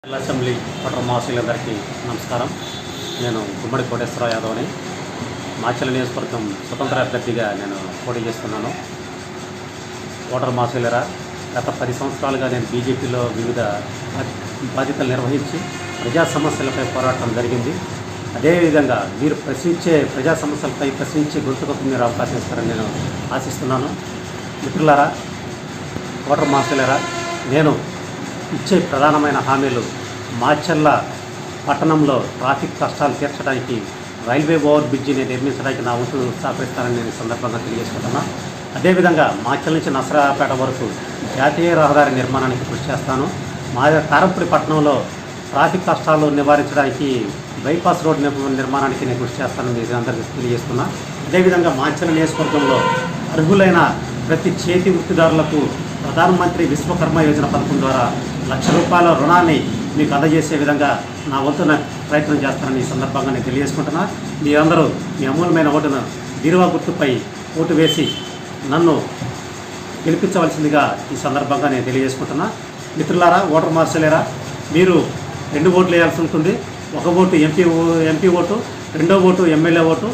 Assembly voter మహాశయులందరికీ నమస్కారం. నేను గుమ్మడి కోటేశ్వరరావు యాదవ్ని మాచర్ల నియోజకవర్గం స్వతంత్ర అభ్యర్థిగా నేను పోటీ చేస్తున్నాను. ఓటర్ మహాశయులరా, గత 10 సంవత్సరాలుగా నేను బీజేపీలో వివిధ బాధ్యతలు నిర్వహించి ప్రజా సమస్యలపై పోరాటం జరిగింది. అదేవిధంగా మీరు ప్రజా సమస్యలపై ప్రశ్నించే గొంతుకు మీరు అవకాశం ఇస్తారని నేను ఆశిస్తున్నాను. మిత్రులారా, ఓటర్ మహాశయులరా, నేను ఇచ్చే ప్రధానమైన హామీలు మాచర్ల పట్టణంలో ట్రాఫిక్ కష్టాలు తీర్చడానికి రైల్వే ఓవర్ బ్రిడ్జిని నిర్మించడానికి నా వంతు సహకరిస్తానని నేను ఈ సందర్భంగా తెలియజేసుకుంటున్నాను. అదేవిధంగా మాచర్ల నుంచి నసరాపేట వరకు జాతీయ రహదారి నిర్మాణానికి కృషి చేస్తాను. మా కారంపూడి పట్టణంలో ట్రాఫిక్ కష్టాలు నివారించడానికి బైపాస్ రోడ్ నిర్మాణానికి నేను కృషి చేస్తానని మీరు అందరికీ తెలియజేస్తున్నా. అదేవిధంగా మాచర్ల నియోజకవర్గంలో అర్హులైన ప్రతి చేతి వృత్తిదారులకు ప్రధానమంత్రి విశ్వకర్మ యోజన పథకం ద్వారా ₹1,00,000 రుణాన్ని మీకు అందజేసే విధంగా నా వంతున ప్రయత్నం చేస్తానని ఈ సందర్భంగా నేను తెలియజేసుకుంటున్నా. మీరందరూ మీ అమూల్యమైన ఓటును బీరువా గుర్తుపై ఓటు వేసి నన్ను గెలిపించవలసిందిగా ఈ సందర్భంగా నేను తెలియజేసుకుంటున్నా. మిత్రులారా, ఓటర్ మహాశయులారా, మీరు 2 ఓట్లు వేయాల్సి ఉంటుంది. 1 ఓటు ఎంపీ ఓటు, 2వ vote MLA vote.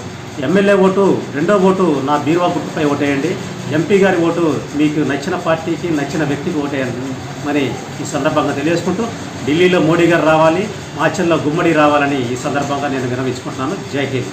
MLA vote 2వ ఓటు నా బీరువా గుర్తుపై ఓటేయండి. ఎంపీ గారి ఓటు మీకు నచ్చిన పార్టీకి నచ్చిన వ్యక్తికి ఓటేయండి మరి ఈ సందర్భంగా తెలియజేసుకుంటూ, ఢిల్లీలో మోడీ గారు రావాలి, మాచర్లో గుమ్మడి రావాలని ఈ సందర్భంగా నేను విన్నవించుకుంటున్నాను. జై హింద్.